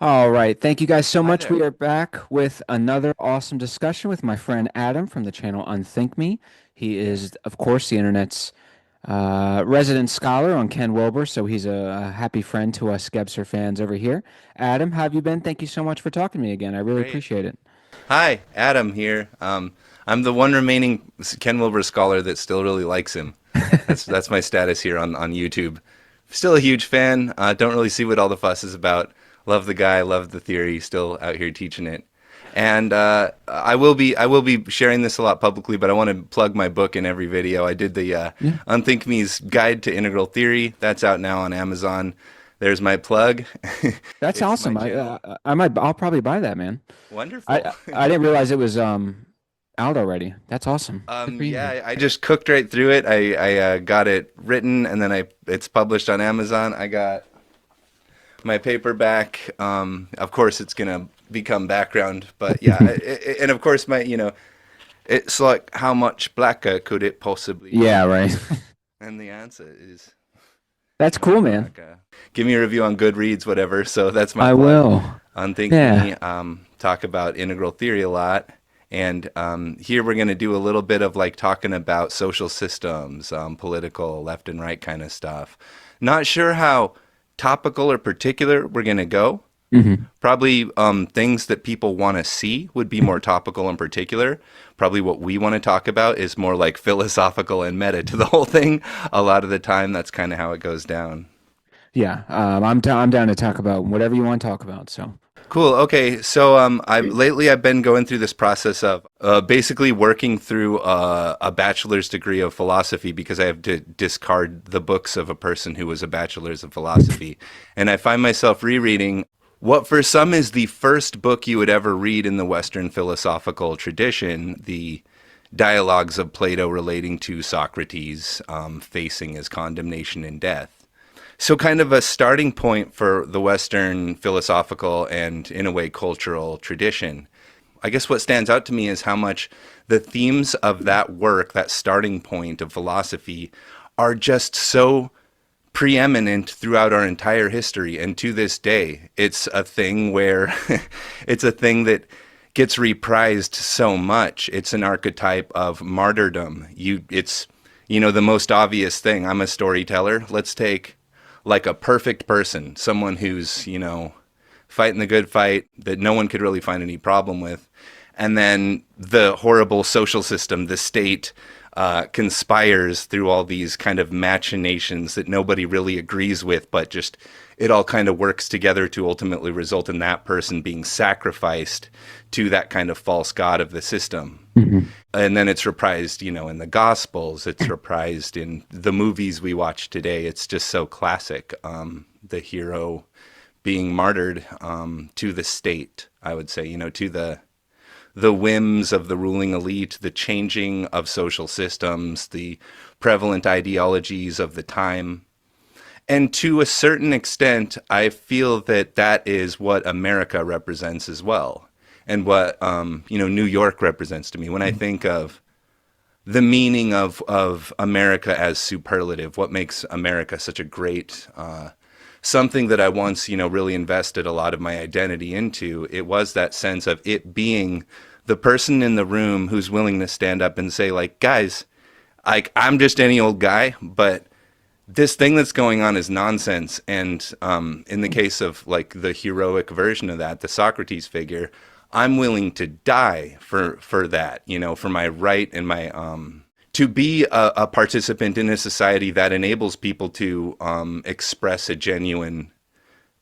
All right. Thank you guys so Hi much. We there. are back with another awesome discussion with my friend Adam from the channel Unthink Me. He is, of course, the internet's resident scholar on Ken Wilber, so he's a happy friend to us Gebser fans over here. Adam, how have you been? Thank you so much for talking to me again. I really Great. appreciate it. Hi, Adam here. I'm the one remaining Ken Wilber scholar that still really likes him. That's my status here on YouTube. Still a huge fan. Don't really see what all the fuss is about. Love the guy. Love the theory. Still out here teaching it. And I will be sharing this a lot publicly, but I want to plug my book in every video. I did the Yeah, Unthink Me's Guide to Integral Theory. That's out now on Amazon. There's my plug. that's It's my awesome. channel. I'll probably buy that, man. Wonderful. I didn't realize it was out already. That's awesome. Good for you. Yeah, I just cooked right through it. I got it written and then it's published on Amazon. I got my paperback. Of course, it's gonna become background, but yeah, and of course, it's like how much blacker could it possibly Yeah, be? right. And the answer is That's much cool, man. blacker. Give me a review on Goodreads, whatever. So that's my I plug. will. Unthink Yeah. Me, talk about integral theory a lot. And here we're going to do a little bit of like talking about social systems, political, left and right kind of stuff. Not sure how topical or particular we're going to go. Hmm. Probably things that people want to see would be more topical and particular. Probably what we want to talk about is more like philosophical and meta to the whole thing. A lot of the time, that's kind of how it goes down. Yeah, I'm down to talk about whatever you want to talk about. So, Cool. Okay. So I've been going through this process of basically working through a bachelor's degree of philosophy because I have to discard the books of a person who was a bachelor's of philosophy, and I find myself rereading what for some is the first book you would ever read in the Western philosophical tradition, the dialogues of Plato relating to Socrates facing his condemnation and death. So, kind of a starting point for the Western philosophical and, in a way, cultural tradition. I guess what stands out to me is how much the themes of that work, that starting point of philosophy, are just so preeminent throughout our entire history. And to this day, it's a thing where it's a thing that gets reprised so much. It's an archetype of martyrdom. The most obvious thing. I'm a storyteller. Let's take like a perfect person, someone who's, fighting the good fight that no one could really find any problem with. And then the horrible social system, the state, conspires through all these kind of machinations that nobody really agrees with, but just it all kind of works together to ultimately result in that person being sacrificed to that kind of false god of the system. hmm. And then it's reprised, in the Gospels. It's reprised in the movies we watch today. It's just so classic. The hero being martyred to the state, I would say, to the whims of the ruling elite, the changing of social systems, the prevalent ideologies of the time. And to a certain extent, I feel that that is what America represents as well, and what New York represents to me when I think of the meaning of America as superlative. What makes America such a great something that I once really invested a lot of my identity into. It was that sense of it being the person in the room who's willing to stand up and say, like, guys, like I'm just any old guy, but this thing that's going on is nonsense. And in the case of like the heroic version of that, the Socrates figure, I'm willing to die for that, for my right and my to be a participant in a society that enables people to express a genuine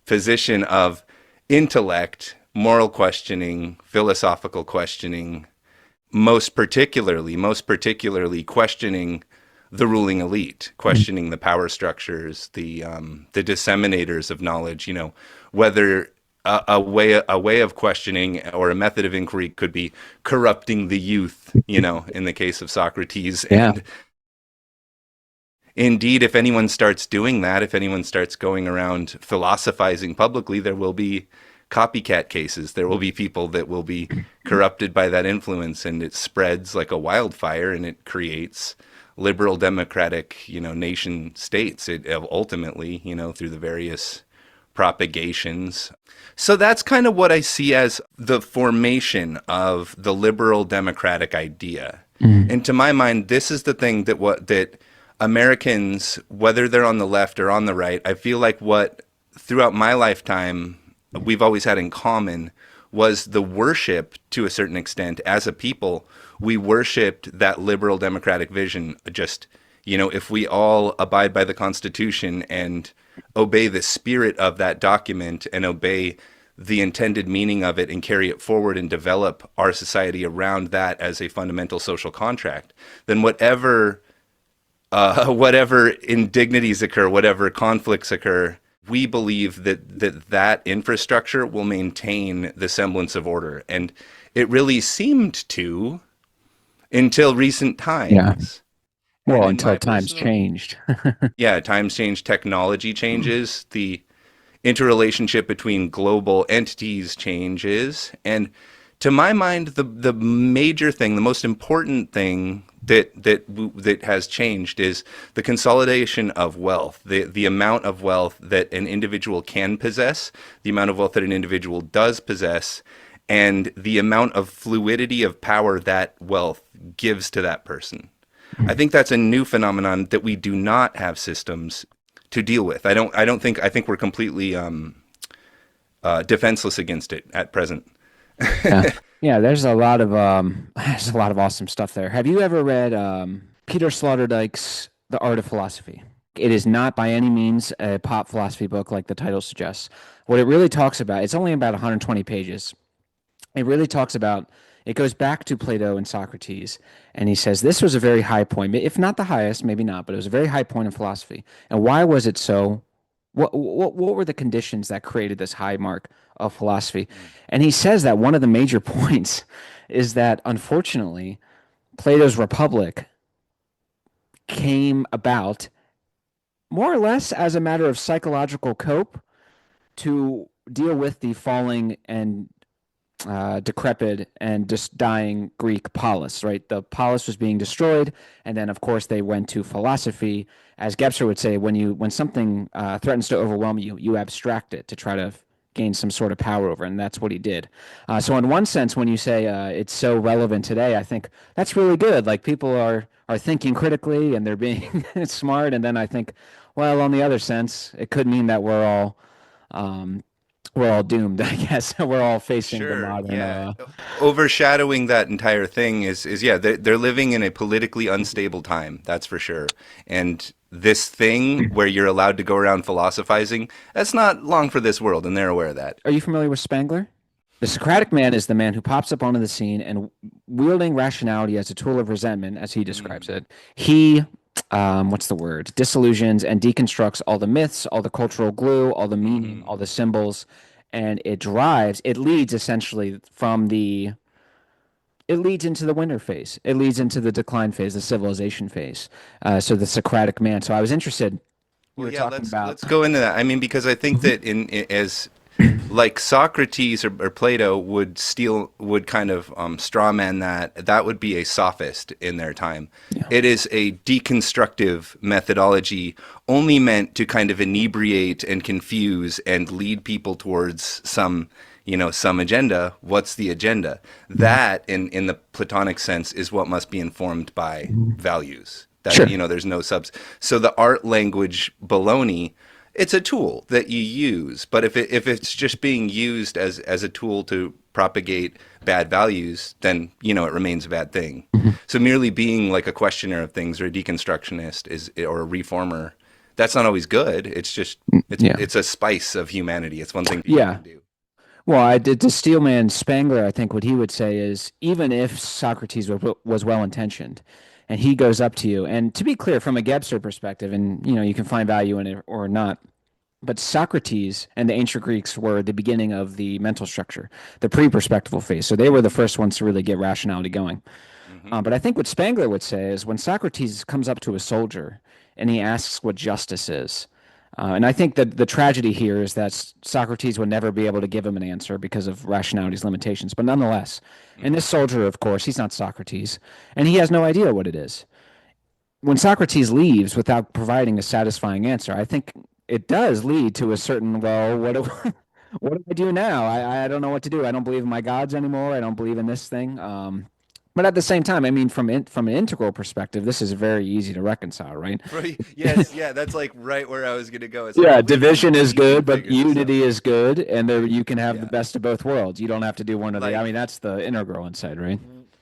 position of intellect, moral questioning, philosophical questioning, most particularly questioning the ruling elite, questioning the power structures, the disseminators of knowledge. Whether a way of questioning or a method of inquiry could be corrupting the youth. In the case of Socrates, Yeah. and indeed, if anyone starts doing that, if anyone starts going around philosophizing publicly, there will be copycat cases. There will be people that will be corrupted by that influence, and it spreads like a wildfire, and it creates liberal democratic, nation states. It ultimately, through the various propagations. So that's kind of what I see as the formation of the liberal democratic idea. And to my mind, this is the thing that Americans, whether they're on the left or on the right, I feel like what throughout my lifetime we've always had in common was the worship to a certain extent as a people. We worshiped that liberal democratic vision. Just, if we all abide by the Constitution and obey the spirit of that document and obey the intended meaning of it and carry it forward and develop our society around that as a fundamental social contract, then whatever indignities occur, whatever conflicts occur, we believe that infrastructure will maintain the semblance of order. And it really seemed to until recent Yeah. times. And Well, in until my times personal, changed. yeah, times change, technology changes, the interrelationship between global entities changes. And to my mind, the major thing, the most important thing that has changed is the consolidation of wealth, the amount of wealth that an individual can possess, the amount of wealth that an individual does possess, and the amount of fluidity of power that wealth gives to that person. I think that's a new phenomenon that we do not have systems to deal with. I think we're completely defenseless against it at present. Yeah. Yeah, there's a lot of there's a lot of awesome stuff there. Have you ever read Peter Sloterdijk's The Art of Philosophy? It is not by any means a pop philosophy book like the title suggests. What it really talks about, it's only about 120 pages. It really talks about, it goes back to Plato and Socrates, and he says this was a very high point, if not the highest, maybe not, but it was a very high point in philosophy. And why was it so? What were the conditions that created this high mark of philosophy? And he says that one of the major points is that unfortunately, Plato's Republic came about more or less as a matter of psychological cope to deal with the falling and decrepit and just dying Greek polis, right? The polis was being destroyed, and then of course they went to philosophy. As Gebser would say, when something threatens to overwhelm you, you abstract it to try to gain some sort of power over, it, and that's what he did. So in one sense, when you say it's so relevant today, I think that's really good. Like people are thinking critically and they're being smart, and then I think, well, on the other sense, it could mean that um, we're all doomed. I guess we're all facing the Sure, modern. yeah. Overshadowing that entire thing is yeah, they're living in a politically unstable time, that's for sure. And this thing where you're allowed to go around philosophizing, that's not long for this world, and they're aware of that. Are you familiar with Spangler? The Socratic man is the man who pops up onto the scene and wielding rationality as a tool of resentment, as he describes Mm, it. He, what's the word? Disillusions and deconstructs all the myths, all the cultural glue, all the meaning, mhm. all the symbols, and it leads essentially it leads into the winter phase. It leads into the decline phase, the civilization phase. So the Socratic man. So I was interested. You Well, were yeah, talking about. let's go into that. I mean, because I think Mhm. that as like Socrates or Plato would kind of strawman that would be a sophist in their time. Yeah. It is a deconstructive methodology only meant to kind of inebriate and confuse and lead people towards some agenda. What's the agenda? Mhm. That in the Platonic sense is what must be informed by Mhm. values. That Sure. there's no subs. So the art language baloney, it's a tool that you use, but if it's just being used as a tool to propagate bad values, then it remains a bad thing. Mhm. So merely being like a questioner of things or a deconstructionist or a reformer, that's not always good. It's just Yeah. it's a spice of humanity. It's one thing people Yeah. can do. Well, I did to Steelman Spangler. I think what he would say is even if Socrates was well intentioned, and he goes up to you, and to be clear, from a Gebser perspective, and you can find value in it or not. But Socrates and the ancient Greeks were the beginning of the mental structure, the pre-perspectival phase. So they were the first ones to really get rationality going. Hmm. But I think what Spangler would say is when Socrates comes up to a soldier and he asks what justice is, and I think that the tragedy here is that Socrates would never be able to give him an answer because of rationality's limitations. But nonetheless, and this Hmm. soldier, of course, he's not Socrates, and he has no idea what it is. When Socrates leaves without providing a satisfying answer, I think it does lead to a certain, well, what do, what do I do now? I don't know what to do. I don't believe in my gods anymore. I don't believe in this thing. But at the same time, I mean, from an integral perspective, this is very easy to reconcile, right? Yes, yeah, that's like right where I was gonna go. It's like Yeah, we division is we can good, but figure this out. unity is good, and there you can have the Yeah. best of both worlds. You don't have to do one or the. I Like mean, that's the integral inside, right?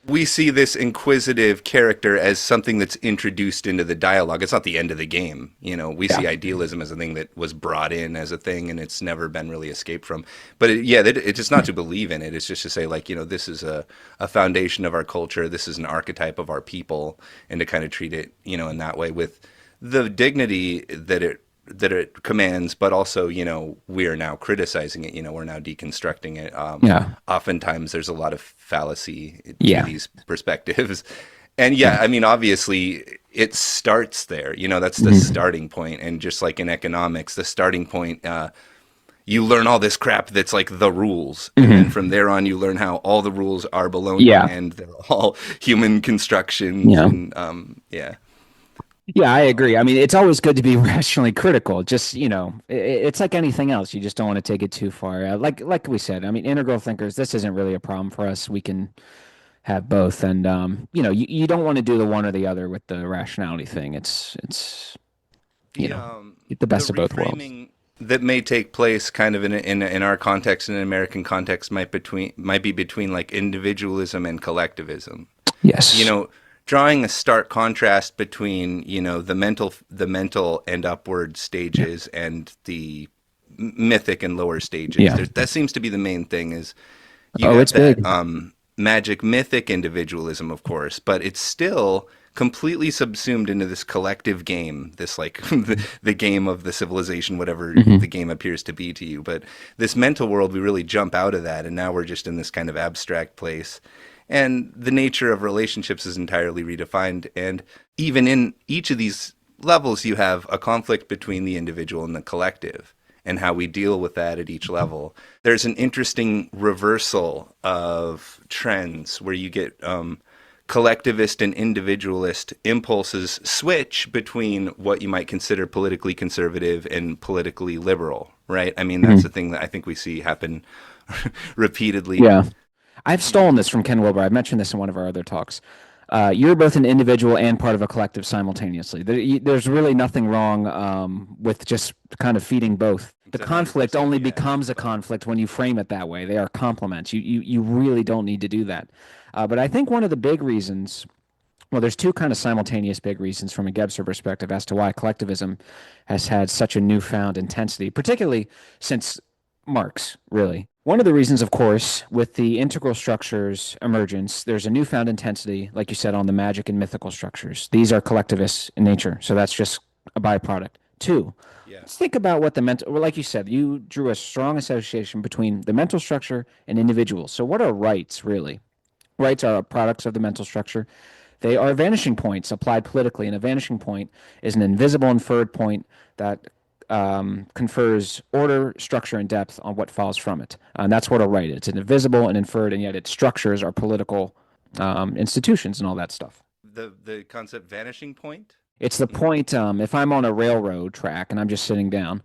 we see this inquisitive character as something that's introduced into the dialogue. It's not the end of the game. You know, we Yeah. see idealism as a thing that was brought in as a thing and it's never been really escaped from. But yeah, it's just not to believe in it. It's just to say, like, you know, this is a foundation of our culture. This is an archetype of our people. And to kind of treat it, you know, in that way with the dignity that it commands, but also, you know, we are now criticizing it. You know, we're now deconstructing it. Yeah. Oftentimes, there's a lot of fallacy to Yeah. these perspectives, and yeah, Yeah. I mean, obviously, it starts there. You know, that's the Mhm. starting point, and just like in economics, the starting point. You learn all this crap that's like the rules, and then Mhm. from there on, you learn how all the rules are baloney Yeah. and they're all human constructions, Yeah. and yeah. Yeah, I agree. I mean, it's always good to be rationally critical. Just, it's like anything else. You just don't want to take it too far. Like we said, I mean, integral thinkers, this isn't really a problem for us. We can have both. And you don't want to do the one or the other with the rationality thing. It's, you the know, um get the the best of both worlds. reframing that may take place kind of in our context, in an American context, might be between like individualism and collectivism. You Yes. know, drawing a stark contrast between, you know, the mental and upward Yeah. stages and the mythic and lower stages. Yeah. That seems to be the main thing. Is you Oh, got it's big. that magic mythic individualism, of course, but it's still completely subsumed into this collective game, this like the game of the civilization, whatever the Hmm. game appears to be to you. But this mental world, we really jump out of that, and now we're just in this kind of abstract place. And the nature of relationships is entirely redefined. And even in each of these levels, you have a conflict between the individual and the collective, and how we deal with that at each level. There's an interesting reversal of trends where you get collectivist and individualist impulses switch between what you might consider politically conservative and politically liberal, right? I mean, that's the Hmm. thing that I think we see happen repeatedly. Yeah. I've stolen this from Ken Wilber. I've mentioned this in one of our other talks. You're both an individual and part of a collective simultaneously. There's really nothing wrong with just kind of feeding both. The It's conflict 100%, only yeah, becomes a but conflict when you frame it that way. They are complements. You really don't need to do that. But I think one of the big reasons, well, there's two kind of simultaneous big reasons from a Gebser perspective as to why collectivism has had such a newfound intensity, particularly since Marx, really. One of the reasons, of course, with the integral structures emergence, there's a newfound intensity, like you said, on the magic and mythical structures. These are collectivist in nature, so that's just a byproduct. Two, yeah. let's think about what the mental, well, like you said, you drew a strong association between the mental structure and individuals. So, what are rights, really? Rights are products of the mental structure. They are vanishing points applied politically, and a vanishing point is an invisible inferred point that confers order, structure, and depth on what follows from it. And that's what a right is. It's an invisible and inferred, and yet its structures are political institutions and all that stuff. The concept vanishing point. It's the point, if I'm on a railroad track and I'm just sitting down,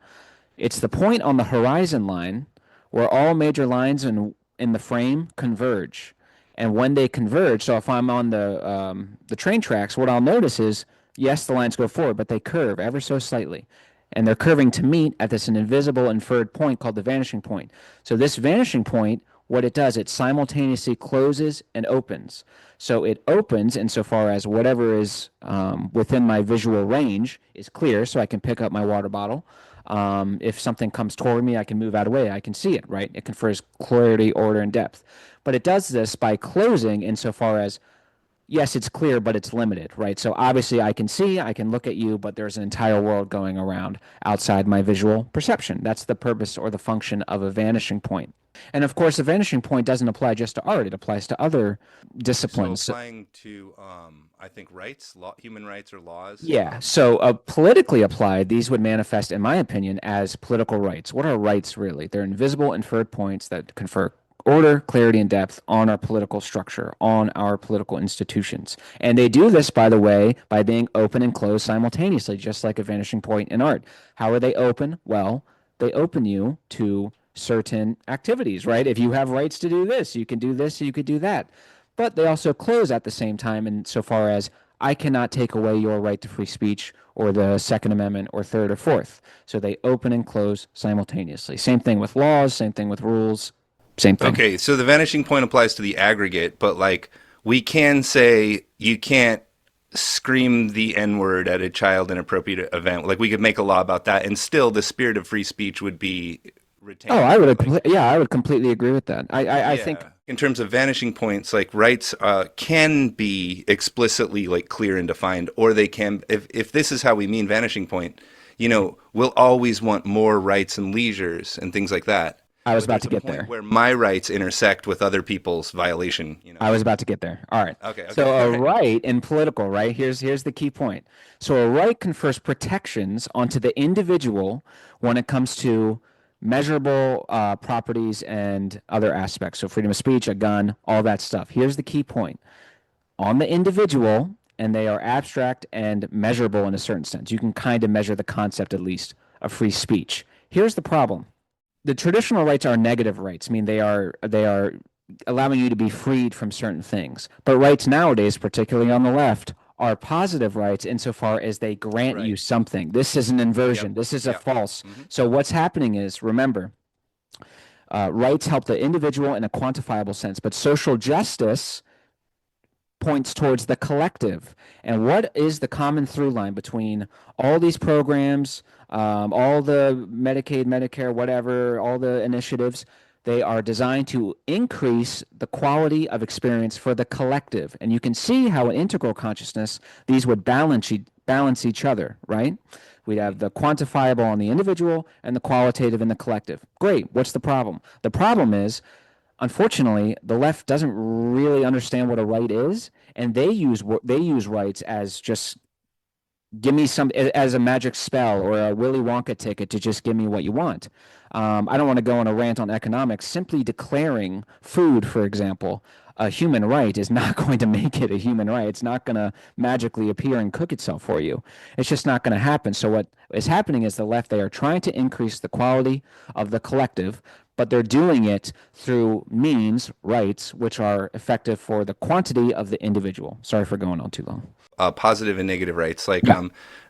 it's the point on the horizon line where all major lines in the frame converge. And when they converge, so if I'm on the train tracks, what I'll notice is yes, the lines go forward, but they curve ever so slightly. And they're curving to meet at this invisible inferred point called the vanishing point. So this vanishing point, what it does, it simultaneously closes and opens. So it opens insofar as whatever is within my visual range is clear, so I can pick up my water bottle. If something comes toward me, I can move out of the way. I can see it, right? It confers clarity, order, and depth. But it does this by closing insofar as, yes, it's clear, but it's limited, right? So obviously I can see, I can look at you, but there's an entire world going around outside my visual perception. That's the purpose or the function of a vanishing point. And of course, a vanishing point doesn't apply just to art, it applies to other So disciplines. applying to, I think human rights or laws. Yeah. So, politically applied, these would manifest, in my opinion, as political rights. What are rights really? They're invisible, inferred points that confer order, clarity, and depth on our political structure, on our political institutions. And they do this, by the way, by being open and closed simultaneously, just like a vanishing point in art. How are they open? Well, they open you to certain activities, right? If you have rights to do this, you can do this, you could do that. But they also close at the same time, insofar as I cannot take away your right to free speech or the Second Amendment or Third or Fourth. So they open and close simultaneously. Same thing with laws, same thing with rules, same thing. Okay, so the vanishing point applies to the aggregate, but like we can say you can't scream the N word at a child inappropriate event. Like we could make a law about that, and still the spirit of free speech would be Oh, retained. Like, yeah, I would completely agree with that. I think yeah. In terms of vanishing points, like rights can be explicitly like clear and defined, or they can, if this is how we mean vanishing point, we'll always want more rights and leisures and things like that. I was But about there's to a get point there. where my rights intersect with other people's violation. I was about to get there. All right. Okay, okay, So all a right. right in political, right? Here's the key point. So a right confers protections onto the individual when it comes to measurable properties and other aspects. So freedom of speech, a gun, all that stuff. Here's the key point. On the individual, and they are abstract and measurable in a certain sense. You can kind of measure the concept, at least, of free speech. Here's the problem. The traditional rights are negative rights. I mean, they are allowing you to be freed from certain things. But rights nowadays, particularly on the left, are positive rights insofar as they grant you Right. something. This is an inversion. Yep. This is a Yep. false. Hmm. So what's happening is, remember, rights help the individual in a quantifiable sense, but social justice points towards the collective. And what is the common through line between all these programs, all the Medicaid, Medicare, whatever, all the initiatives? They are designed to increase the quality of experience for the collective. And you can see how in integral consciousness, these would balance each other, right? We'd have the quantifiable on the individual and the qualitative in the collective. Great. What's the problem? The problem is, unfortunately, the left doesn't really understand what a right is, and they use rights as just give me some as a magic spell or a Willy Wonka ticket to just give me what you want. I don't want to go on a rant on economics. Simply declaring food, for example, a human right is not going to make it a human right. It's not going to magically appear and cook itself for you. It's just not going to happen. So what is happening is the left, they are trying to increase the quality of the collective, but they're doing it through means, rights, which are effective for the quantity of the individual. Sorry for going on too long. Positive and negative rights. Like, Yeah.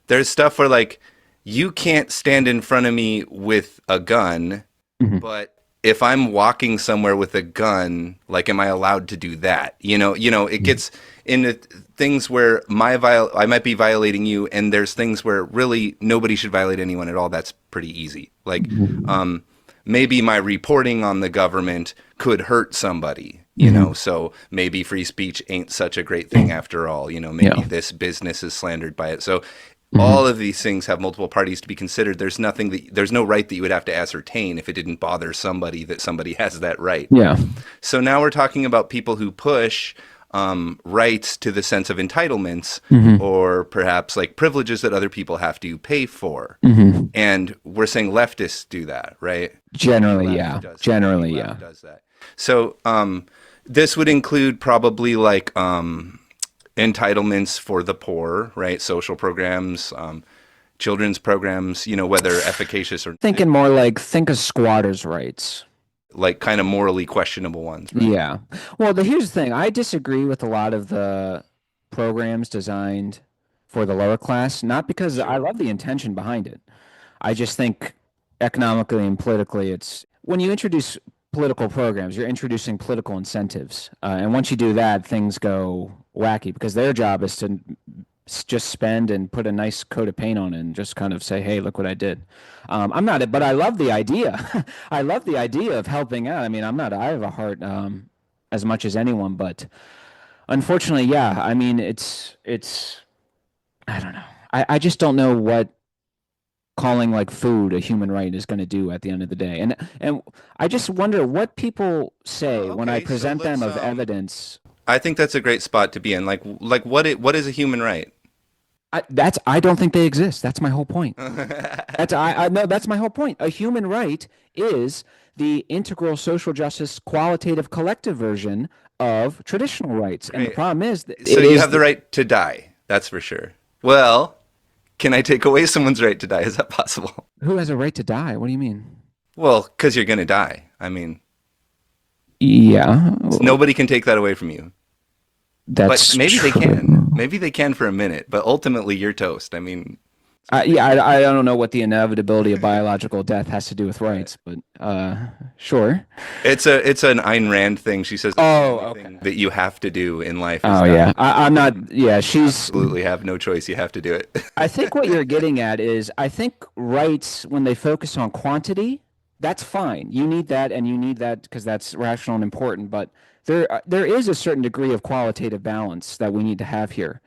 there's stuff where like you can't stand in front of me with a gun, Mhm. but if I'm walking somewhere with a gun, like, am I allowed to do that? It gets into things where I might be violating you, and there's things where really nobody should violate anyone at all. That's pretty easy. Like, Mhm. um, maybe my reporting on the government could hurt somebody. Mhm. So maybe free speech ain't such a great thing after all. Maybe Yeah. this business is slandered by it. So Mhm. all of these things have multiple parties to be considered. There's no right that you would have to ascertain if it didn't bother somebody that somebody has that right. Yeah. So now we're talking about people who push rights to the sense of entitlements, Mhm. or perhaps like privileges that other people have to pay for. Mhm. And we're saying leftists do that, right? The Generally, left yeah. does that. The Generally, yeah. left does that. So this would include probably like entitlements for the poor, right? Social programs, children's programs, whether efficacious or Thinking more like think of squatters' rights. like kind of morally questionable ones, right? Yeah. Well, here's the thing. I disagree with a lot of the programs designed for the lower class, not because I Sure. love the intention behind it. I just think economically and politically, it's when you introduce political programs, you're introducing political incentives. And once you do that, things go wacky because their job is to just spend and put a nice coat of paint on it and just kind of say, hey, look what I did. I'm not, but I love the idea. I love the idea of helping out. I mean, I have a heart as much as anyone, but unfortunately, yeah, I mean, I don't know. I just don't know what calling like food a human right is going to do at the end of the day. And I just wonder what people say when I Okay, so present them let's of evidence. I think that's a great spot to be in. Like what is a human right? I don't think they exist. That's my whole point. That's I no, that's my whole point. A human right is the integral social justice qualitative collective version of traditional rights. And the Right. problem is that So it you is have the right to die. That's for sure. Well, can I take away someone's right to die? Is that possible? who has a right to die? What do you mean? Well, because you're going to die. I mean, Yeah, nobody can take that away from you. But that's maybe they can. true. Maybe they can for a minute, but ultimately you're toast. I mean, it's Yeah, crazy. I don't know what the inevitability of biological death has to do with Right. rights, but sure. It's an Ayn Rand thing. She says that the Oh, only okay. thing that you have to do in life is Oh die. yeah, I'm not. You Yeah, she's. absolutely have no choice. You have to do it. I think what you're getting at is I think rights when they focus on quantity, that's fine. You need that, and you need that because that's rational and important. But there is a certain degree of qualitative balance that we need to have here.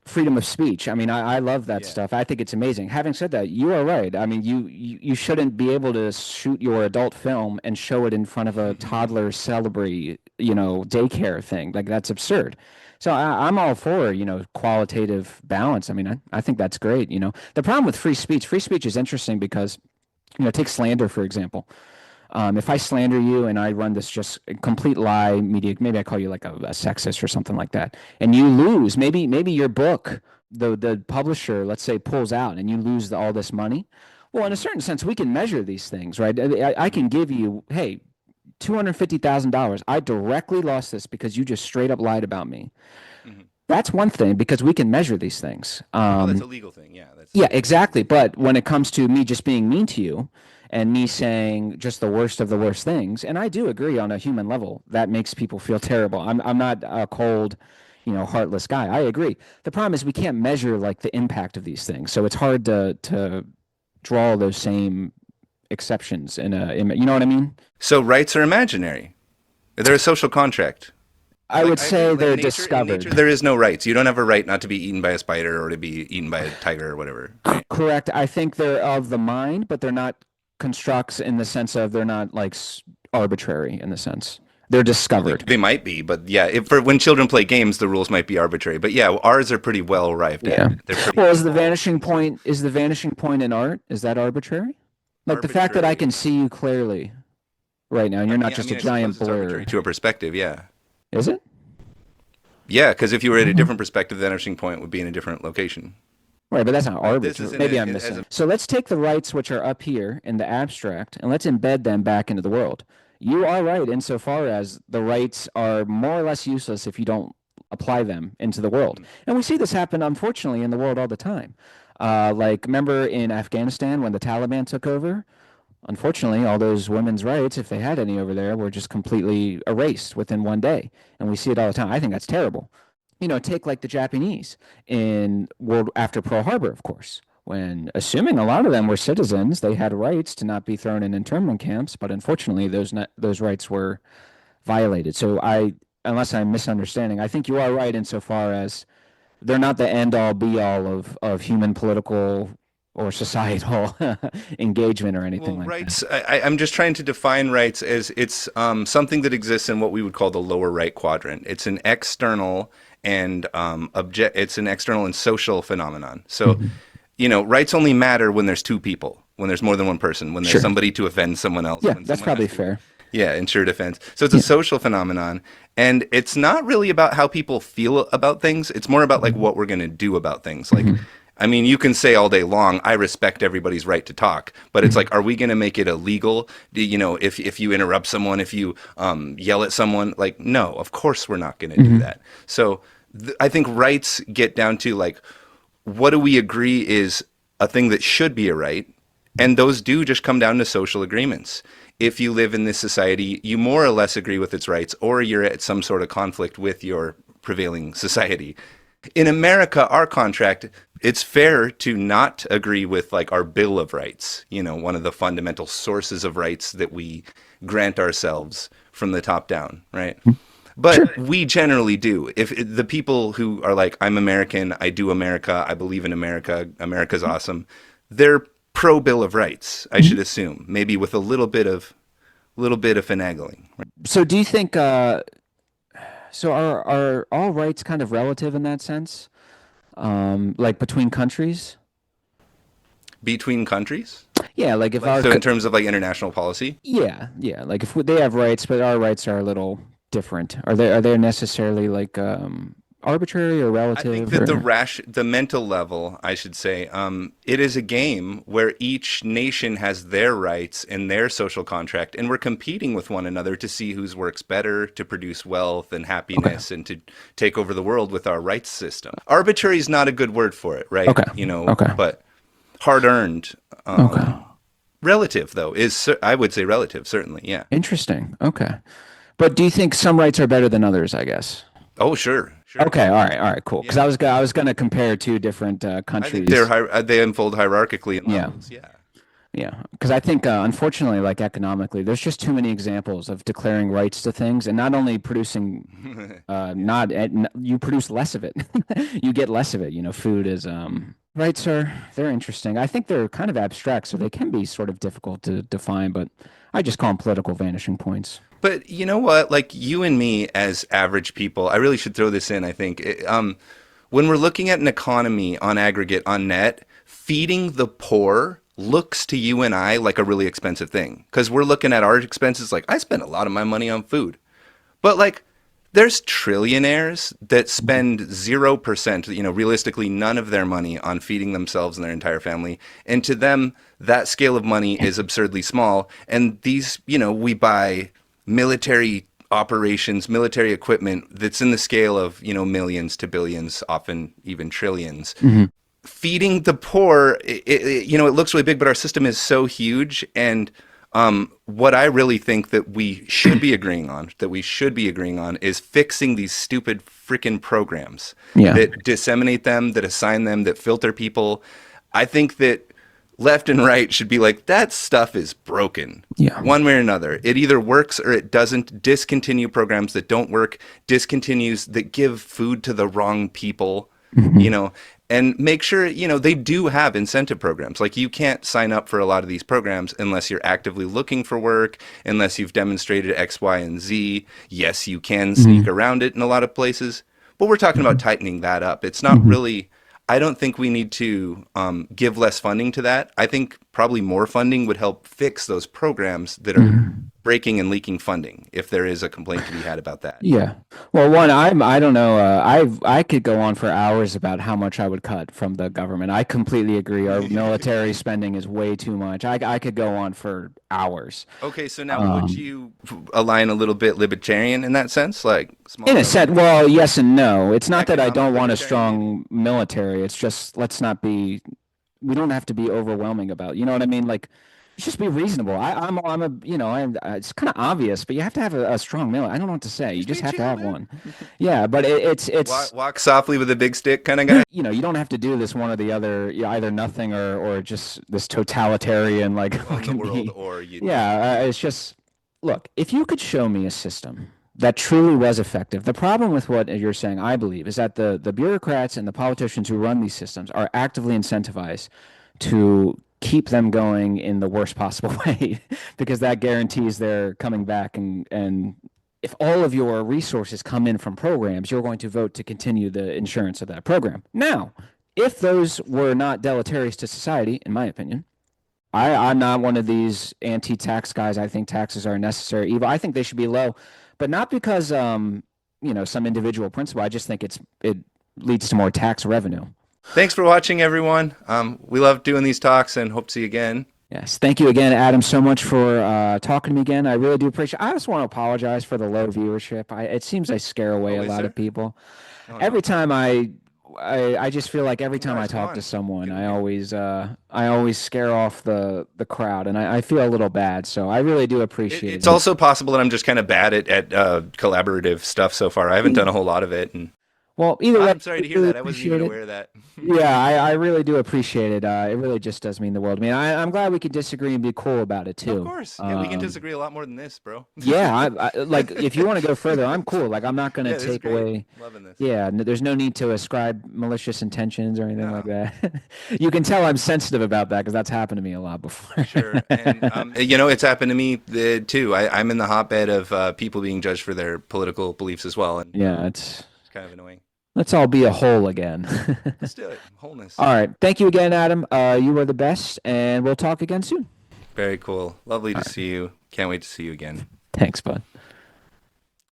Freedom of speech. I mean, I love that Yeah. stuff. I think it's amazing. Having said that, you are right. I mean, you shouldn't be able to shoot your adult film and show it in front of a toddler celebrate, daycare thing. Like that's absurd. So I'm all for, qualitative balance. I mean, I think that's great. The problem with free speech is interesting because, take slander, for example. If I slander you and I run this just complete lie media, maybe I call you like a sexist or something like that, and you lose, maybe your book, the publisher, let's say, pulls out and you lose all this money. Well, in a certain sense, we can measure these things, right? I can give you, hey, $250,000. I directly lost this because you just straight up lied about me. Mhm. That's one thing because we can measure these things. Well, that's a legal thing. Yeah, that's Yeah, exactly. But when it comes to me just being mean to you and me saying just the worst of the worst things, and I do agree on a human level, that makes people feel terrible. I'm not a cold, heartless guy. I agree. The problem is we can't measure like the impact of these things. So it's hard to draw those same exceptions you know what I mean? so rights are imaginary. They're a social contract. I Like would I agree. say Like they're in nature, discovered. there is no rights. You don't have a right not to be eaten by a spider or to be eaten by a tiger or whatever. Right? Correct. I think they're of the mind, but they're not constructs in the sense of they're not like arbitrary in the sense. They're Well, discovered. they might be, but yeah, for when children play games, the rules might be arbitrary. But yeah, ours are pretty well arrived at. Yeah. They're pretty Well, evolved and stuff. is the vanishing point in art, is that arbitrary? Like the fact that I can Arbitrary. see you clearly right now and you're not Yeah, I just a mean, I suppose giant it's arbitrary blur. to a perspective. Yeah, Is it? yeah, because if you were at a Mhm. different perspective, the vanishing point would be in a different location. Right, but that's not But this is arbitrary. in Maybe a, I'm as missing. a So let's take the rights which are up here in the abstract and let's embed them back into the world. You are right insofar as the rights are more or less useless if you don't apply them into the world. And we see this happen, unfortunately, in the world all the time. Like, remember in Afghanistan when the Taliban took over? Unfortunately, all those women's rights, if they had any over there, were just completely erased within one day. And we see it all the time. I think that's terrible. Take like the Japanese in world after Pearl Harbor, of course, when assuming a lot of them were citizens, they had rights to not be thrown in internment camps, but unfortunately, those rights were violated. So unless I'm misunderstanding, I think you are right insofar as they're not the end all be all of human political or societal engagement or anything Well, like that. rights. I'm just trying to define rights as it's something that exists in what we would call the lower right quadrant. It's an external and object. It's an external and social phenomenon. So, Mhm. rights only matter when there's two people, when there's more than one person, when there's Sure. somebody to offend someone else, Yeah, when that's someone has probably to, fair. yeah, ensure defense. So it's a Yeah. social phenomenon, and it's not really about how people feel about things. It's more about like Mhm. what we're going to do about things. Like, Mhm. I mean, you can say all day long, I respect everybody's right to talk, but it's Mhm. like, are we going to make it illegal? If you interrupt someone, if you yell at someone, like, no, of course we're not going to do Mhm. that. So I think rights get down to like, what do we agree is a thing that should be a right? And those do just come down to social agreements. If you live in this society, you more or less agree with its rights, or you're at some sort of conflict with your prevailing society. In America, our contract, it's fair to not agree with like our Bill of Rights, one of the fundamental sources of rights that we grant ourselves from the top down, right? But Sure. we generally do. If the people who are like, I'm American, I do America, I believe in America, America's awesome, they're pro Bill of Rights, I Mhm. should assume, maybe with a little bit of finagling. So do you think so are all rights kind of relative in that sense? Like between countries? Between countries? Yeah, like if Like our so in terms of like international policy. yeah, like if they have rights, but our rights are a little different. Are they necessarily like arbitrary or I think relative that or the mental level, I should say, it is a game where each nation has their rights and their social contract, and we're competing with one another to see whose works better to produce wealth and okay, happiness and to take over the world with our rights system. Arbitrary is not a good word for it, right? okay, okay, But hard earned, okay. relative though I would say relative, certainly, yeah. Interesting. Okay. But do you think some rights are better than others, I guess? Oh, sure, sure, Okay, all right, cool. Because yeah. I was gonna compare two different I think countries. they unfold hierarchically in Yeah, levels, yeah. yeah. Because I think unfortunately, like economically, there's just too many examples of declaring rights to things and not only producing Yeah. you produce less of it. You get less of it. You know, food is rights are they're interesting. I think they're kind of abstract, so they can be sort of difficult to define, but I just call them political vanishing points. But you know what? Like you and me as average people, I really should throw this in, I think. When we're looking at an economy on aggregate, on net, feeding the poor looks to you and I like a really expensive thing. Because we're looking at our expenses like, I spend a lot of my money on food. But like, there's trillionaires that spend 0%, realistically none of their money on feeding themselves and their entire family. And to them, that scale of money is absurdly small. And these, we buy military operations, military equipment that's in the scale of, millions to billions, often even trillions. Hmm. Feeding the poor, it looks really big, but our system is so huge. And what I really think that we should be agreeing on, is fixing these stupid freaking programs Yeah, that disseminate them, that assign them, that filter people. I think that left and right should be like, that stuff is broken yeah. one way or another. It either works or it doesn't. Discontinue programs that don't work, discontinues that give food to the wrong people, you Hmm. know, and make sure, they do have incentive programs. Like you can't sign up for a lot of these programs unless you're actively looking for work, unless you've demonstrated X, Y, and Z. Yes, you can sneak Hmm. around it in a lot of places, but we're talking about tightening that up. It's not Hmm. really, I don't think we need to give less funding to that. I think probably more funding would help fix those programs that are Hmm. breaking and leaking funding if there is a complaint to be had about that. Yeah. Well, one, I don't know. I could go on for hours about how much I would cut from the government. I completely agree. Our military spending is way too much. I could go on for hours. Okay, so now would Um, you align a little bit libertarian in that sense, like small in a sense, government? well, yes and no. It's not that I Economic don't want a libertarian, maybe? strong military. It's just let's not be. We don't have to be overwhelming about. You know what I mean? Like, just be reasonable. I'm a it's kind of obvious, but you have to have a strong military. I don't know what to say. You Just just be have to chill, have man. one. Yeah, but Walk, it's walk softly with a big stick kind of guy. you don't have to do this one or the other, either nothing or just this totalitarian like Own the fucking world, be. or you don't. Yeah, it's just look, if you could show me a system that truly was effective. The problem with what you're saying, I believe, is that the bureaucrats and the politicians who run these systems are actively incentivized to keep them going in the worst possible way because that guarantees they're coming back and if all of your resources come in from programs, you're going to vote to continue the insurance of that program. Now, if those were not deleterious to society, in my opinion, I'm not one of these anti-tax guys. I think taxes are a necessary evil. I think they should be low, but not because some individual principle. I just think it leads to more tax revenue. Thanks for watching, everyone. We love doing these talks and hope to see you again. Yes. Thank you again, Adam, so much for talking to me again. I really do appreciate I just want to apologize for the low viewership. It seems I scare away a Always, lot of sir. people. Oh, Every no. time I just feel like every time I Guys, come talk to on. someone, We can. I always scare off the crowd and I feel a little bad. So I really do appreciate It's it. also possible that I'm just kind of bad at collaborative stuff so far. I haven't done a whole lot of it, and Well, either way, I'm sorry I to hear really that. I wasn't even appreciate it. aware of that. Yeah, I really do appreciate it. It really just does mean the world to me. I'm glad we could disagree and be cool about it Of too. course. Yeah, we can disagree a lot more than this, bro. Yeah, like if you want to go further, I'm cool. Like I'm not going to Yeah, this is take great. away. Loving this. Yeah, there's no need to ascribe malicious intentions or anything like No, that. You can tell I'm sensitive about that because that's happened to me a lot before. sure. And it's happened to me too. I'm in the hotbed of people being judged for their political beliefs as well, and Yeah, it's it's kind of annoying. Let's all be a whole again. Let's do it. Wholeness. All right. Thank you again, Adam. You are the best, and we'll talk again soon. Very cool. Lovely All to right. see you. Can't wait to see you again. Thanks, bud.